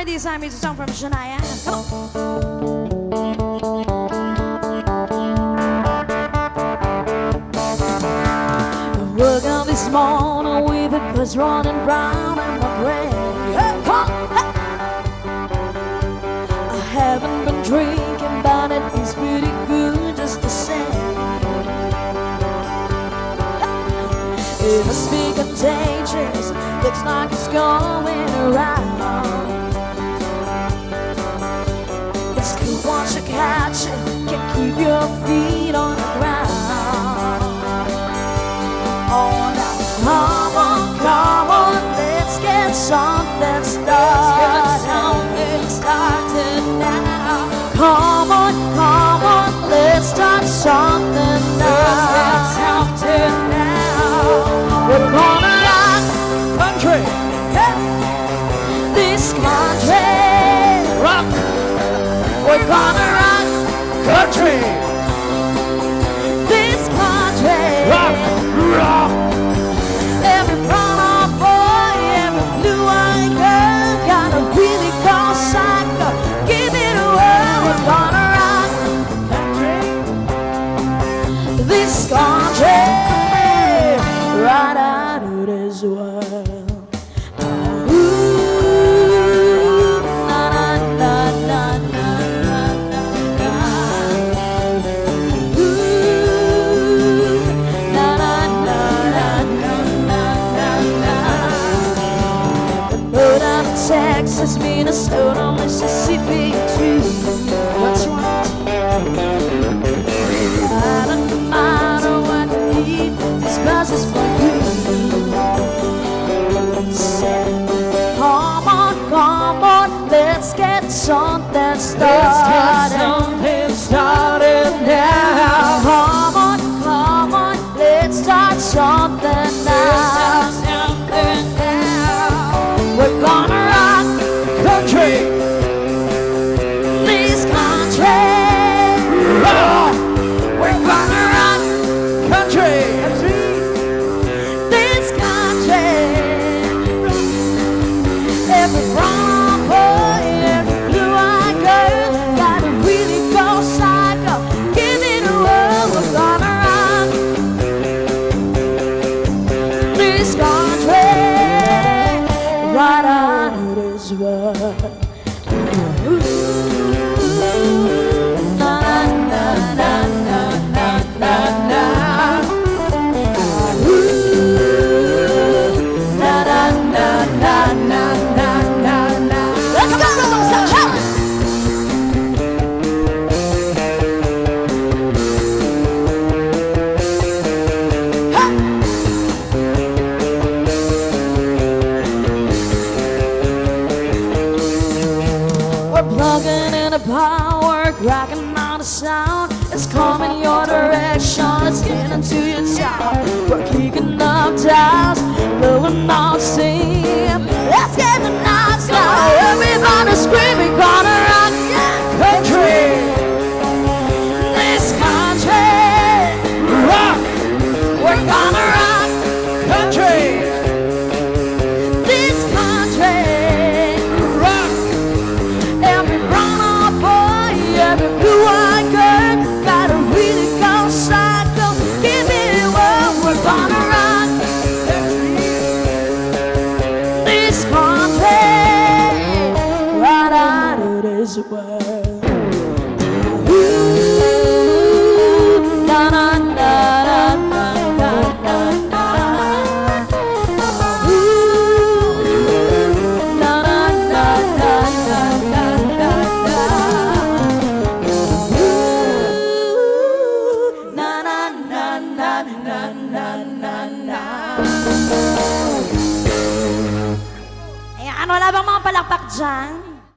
Summer. This time it's a song from Shania. Come on. I woke up this morning with a buzz running round in my brain. Hey, come on. Hey. I haven't been drinking, but it feels pretty good just the same. It must be contagious, looks like it's going around. It's cool once you catch it, can keep your feet on the ground. Oh, now come on, let's get something started now. Come on, let's start something now. We're gonna rock country, yeah. This country, rock. We're gonna rock country, this country, rock, rock. Every brown boy, every blue-eyed girl, gotta really go psycho. Give it a whirl. We're gonna rock country, this country. Right out of this world. Ooh, na na na na na na na na. Ooh, na na na na na na na na. Put out of Texas, Minnesota, Mississippi too. That's right. No matter what you need, this bus is for you. Say, come on, let's get something started. Now. Come on, let's start something now. We're gonna rock country, this country. Rock. We're gonna rock country, this country. Every brown boy, every blue-eyed girl, gotta really go psycho. Give it a whirl. We're gonna rock this country, right out of this world. Ooh, na na na na na na na. Ooh, na na na na na na na na. Let's go, we're plugging in the power, cracking out the sound. It's coming your direction, it's getting to your town. We're kicking up dials, blowing off steam. Let's get the night sky. Everybody screaming, gonna rock country, this country, rock. We're gonna rock country, this country, rock. Every brown boy, every blue-eyed girl, gotta really go psycho. Give it a whirl. We're gonna rock this country, right out of this world. Ooh, na na na na na na na na. Ooh, na na na na na na na na. Ooh, na na na na na na na na. Ayan, wala bang mga palakpak dyan?